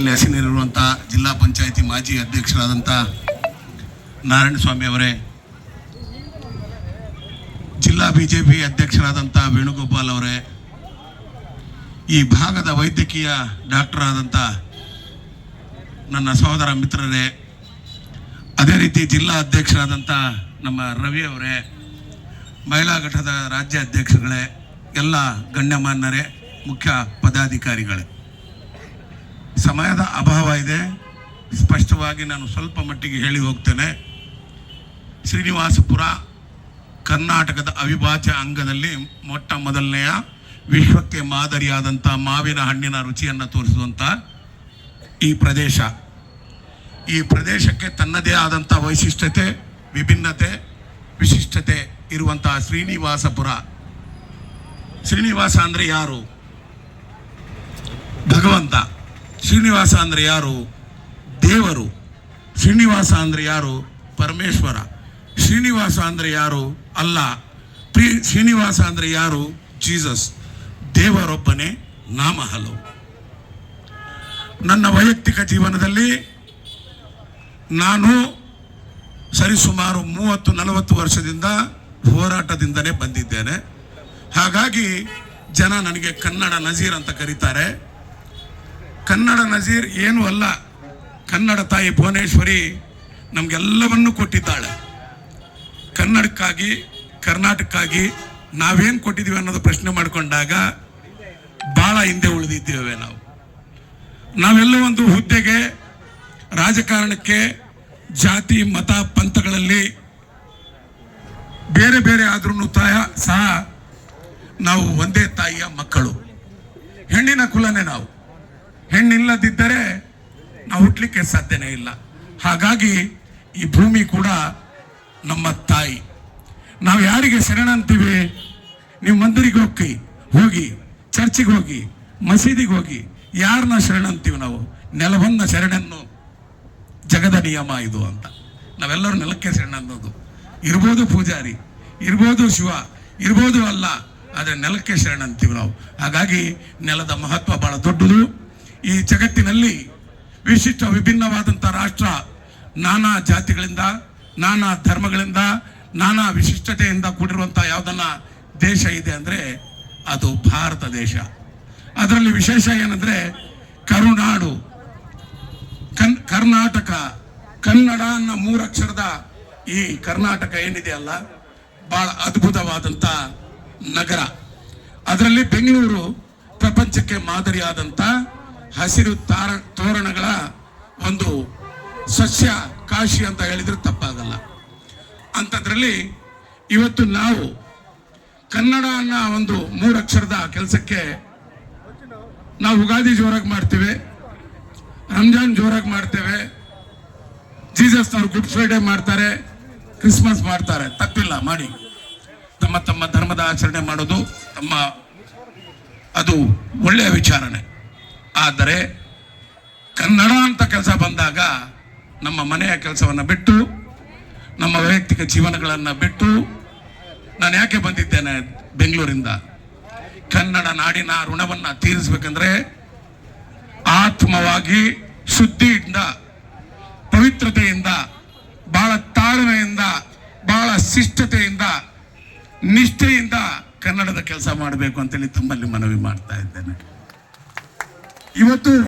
ಹೆಸರಿರುವಂತಹ ಜಿಲ್ಲಾ ಪಂಚಾಯಿತಿ ಮಾಜಿ ಅಧ್ಯಕ್ಷರಾದಂಥ ನಾರಾಯಣಸ್ವಾಮಿ ಅವರೇ, ಜಿಲ್ಲಾ ಬಿಜೆಪಿ ಅಧ್ಯಕ್ಷರಾದಂಥ ವೇಣುಗೋಪಾಲ್ ಅವರೇ, ಈ ಭಾಗದ ವೈದ್ಯಕೀಯ ಡಾಕ್ಟರ್ ಆದಂಥ ನನ್ನ ಸಹೋದರ ಮಿತ್ರರೇ, ಅದೇ ರೀತಿ ಜಿಲ್ಲಾ ಅಧ್ಯಕ್ಷರಾದಂಥ ನಮ್ಮ ರವಿ ಅವರೇ, ಮಹಿಳಾ ಘಟಕದ ರಾಜ್ಯ ಅಧ್ಯಕ್ಷಗಳೇ, ಎಲ್ಲ ಗಣ್ಯಮಾನ್ಯರೇ, ಮುಖ್ಯ ಪದಾಧಿಕಾರಿಗಳೇ, ಸಮಯದ ಅಭಾವ ಇದೆ, ಸ್ಪಷ್ಟವಾಗಿ ನಾನು ಸ್ವಲ್ಪ ಮಟ್ಟಿಗೆ ಹೇಳಿ ಹೋಗ್ತೇನೆ. ಶ್ರೀನಿವಾಸಪುರ ಕರ್ನಾಟಕದ ಅವಿಭಾಜ್ಯ ಅಂಗದಲ್ಲಿ ಮೊಟ್ಟ ಮೊದಲನೆಯ ವಿಶ್ವಕ್ಕೆ ಮಾದರಿಯಾದಂಥ ಮಾವಿನ ಹಣ್ಣಿನ ರುಚಿಯನ್ನು ತೋರಿಸುವಂಥ ಈ ಪ್ರದೇಶ, ಈ ಪ್ರದೇಶಕ್ಕೆ ತನ್ನದೇ ಆದಂಥ ವೈಶಿಷ್ಟ್ಯತೆ, ವಿಭಿನ್ನತೆ, ವಿಶಿಷ್ಟತೆ ಇರುವಂತಹ ಶ್ರೀನಿವಾಸಪುರ. ಶ್ರೀನಿವಾಸ ಅಂದರೆ ಯಾರು? ಭಗವಂತ. ಶ್ರೀನಿವಾಸ ಅಂದರೆ ಯಾರು? ದೇವರು. ಶ್ರೀನಿವಾಸ ಅಂದರೆ ಯಾರು? ಪರಮೇಶ್ವರ. ಶ್ರೀನಿವಾಸ ಅಂದರೆ ಯಾರು? ಅಲ್ಲ. ಶ್ರೀನಿವಾಸ ಅಂದರೆ ಯಾರು? ಜೀಸಸ್. ದೇವರೊಬ್ಬನೇ, ನಾಮ ಹಲವು. ನನ್ನ ವೈಯಕ್ತಿಕ ಜೀವನದಲ್ಲಿ ನಾನು ಸರಿಸುಮಾರು 30-40 ವರ್ಷದಿಂದ ಹೋರಾಟದಿಂದಲೇ ಬಂದಿದ್ದೇನೆ. ಹಾಗಾಗಿ ಜನ ನನಗೆ ಕನ್ನಡ ನಜೀರ್ ಅಂತ ಕರೀತಾರೆ. ಕನ್ನಡ ನಜೀರ್ ಏನೂ ಅಲ್ಲ, ಕನ್ನಡ ತಾಯಿ ಭುವನೇಶ್ವರಿ ನಮಗೆಲ್ಲವನ್ನೂ ಕೊಟ್ಟಿದ್ದಾಳೆ. ಕನ್ನಡಕ್ಕಾಗಿ, ಕರ್ನಾಟಕಕ್ಕಾಗಿ ನಾವೇನು ಕೊಟ್ಟಿದ್ದೀವಿ ಅನ್ನೋದು ಪ್ರಶ್ನೆ ಮಾಡಿಕೊಂಡಾಗ ಭಾಳ ಹಿಂದೆ ಉಳಿದಿದ್ದೇವೆ. ನಾವೆಲ್ಲ ಒಂದು ಹುದ್ದೆಗೆ, ರಾಜಕಾರಣಕ್ಕೆ, ಜಾತಿ ಮತ ಪಂಥಗಳಲ್ಲಿ ಬೇರೆ ಬೇರೆ ಆದ್ರೂ ಸಹ ನಾವು ಒಂದೇ ತಾಯಿಯ ಮಕ್ಕಳು. ಹೆಣ್ಣಿನ ಕುಲನೇ ನಾವು. ಹೆಣ್ಣಿಲ್ಲದಿದ್ದರೆ ನಾವು ಹುಟ್ಟಲಿಕ್ಕೆ ಸಾಧ್ಯನೇ ಇಲ್ಲ. ಹಾಗಾಗಿ ಈ ಭೂಮಿ ಕೂಡ ನಮ್ಮ ತಾಯಿ. ನಾವು ಯಾರಿಗೆ ಶರಣಂತೀವಿ? ನೀವು ಮಂದಿರಿಗೆ ಹೋಗಿ, ಚರ್ಚಿಗೆ ಹೋಗಿ, ಮಸೀದಿಗೆ ಹೋಗಿ, ಯಾರನ್ನ ಶರಣಂತೀವಿ? ನಾವು ನೆಲವನ್ನ ಶರಣನ್ನು, ಜಗದ ನಿಯಮ ಇದು ಅಂತ. ನಾವೆಲ್ಲರೂ ನೆಲಕ್ಕೆ ಶರಣನ್ನೋದು. ಇರ್ಬೋದು ಪೂಜಾರಿ, ಇರ್ಬೋದು ಶಿವ, ಇರ್ಬೋದು ಅಲ್ಲ, ಆದರೆ ನೆಲಕ್ಕೆ ಶರಣಂತೀವಿ ನಾವು. ಹಾಗಾಗಿ ನೆಲದ ಮಹತ್ವ ಬಹಳ ದೊಡ್ಡದು. ಈ ಜಗತ್ತಿನಲ್ಲಿ ವಿಶಿಷ್ಟ ವಿಭಿನ್ನವಾದಂಥ ರಾಷ್ಟ್ರ, ನಾನಾ ಜಾತಿಗಳಿಂದ, ನಾನಾ ಧರ್ಮಗಳಿಂದ, ನಾನಾ ವಿಶಿಷ್ಟತೆಯಿಂದ ಕೂಡಿರುವಂಥ ಯಾವುದನ್ನ ದೇಶ ಇದೆ ಅಂದರೆ ಅದು ಭಾರತ ದೇಶ. ಅದರಲ್ಲಿ ವಿಶೇಷ ಏನಂದ್ರೆ ಕರುನಾಡು, ಕರ್ನಾಟಕ, ಕನ್ನಡ ಅನ್ನೋ 3 ಅಕ್ಷರದ ಈ ಕರ್ನಾಟಕ ಏನಿದೆಯಲ್ಲ, ಬಹಳ ಅದ್ಭುತವಾದಂಥ ನಗರ. ಅದರಲ್ಲಿ ಬೆಂಗಳೂರು ಪ್ರಪಂಚಕ್ಕೆ ಮಾದರಿಯಾದಂಥ ಹಸಿರು ತೋರಣಗಳ ಒಂದು ಸಸ್ಯ ಕಾಶಿ ಅಂತ ಹೇಳಿದ್ರೆ ತಪ್ಪಾಗಲ್ಲ. ಅಂಥದ್ರಲ್ಲಿ ಇವತ್ತು ನಾವು ಕನ್ನಡ ಅನ್ನೋ ಒಂದು 3 ಅಕ್ಷರದ ಕೆಲಸಕ್ಕೆ ನಾವು ಯುಗಾದಿ ಜೋರಾಗಿ ಮಾಡ್ತೇವೆ, ರಂಜಾನ್ ಜೋರಾಗಿ ಮಾಡ್ತೇವೆ, ಜೀಸಸ್ ಅವರು ಗುಡ್ ಫ್ರೈಡೆ ಮಾಡ್ತಾರೆ, ಕ್ರಿಸ್ಮಸ್ ಮಾಡ್ತಾರೆ. ತಪ್ಪಿಲ್ಲ, ಮಾಡಿ. ತಮ್ಮ ತಮ್ಮ ಧರ್ಮದ ಆಚರಣೆ ಮಾಡೋದು ಅದು ಒಳ್ಳೆಯ ವಿಚಾರಣೆ. ಆದರೆ ಕನ್ನಡ ಅಂತ ಕೆಲಸ ಬಂದಾಗ ನಮ್ಮ ಮನೆಯ ಕೆಲಸವನ್ನು ಬಿಟ್ಟು, ನಮ್ಮ ವೈಯಕ್ತಿಕ ಜೀವನಗಳನ್ನು ಬಿಟ್ಟು ನಾನು ಯಾಕೆ ಬಂದಿದ್ದೇನೆ ಬೆಂಗಳೂರಿಂದ? ಕನ್ನಡ ನಾಡಿನ ಋಣವನ್ನು ತೀರಿಸಬೇಕಂದ್ರೆ ಆತ್ಮವಾಗಿ, ಶುದ್ಧಿಯಿಂದ, ಪವಿತ್ರತೆಯಿಂದ, ಬಹಳ ತಾಳ್ಮೆಯಿಂದ, ಬಹಳ ಶಿಷ್ಟತೆಯಿಂದ, ನಿಷ್ಠೆಯಿಂದ ಕನ್ನಡದ ಕೆಲಸ ಮಾಡಬೇಕು ಅಂತೇಳಿ ತಮ್ಮಲ್ಲಿ ಮನವಿ ಮಾಡ್ತಾ ಇದ್ದೇನೆ. ಇವತ್ತು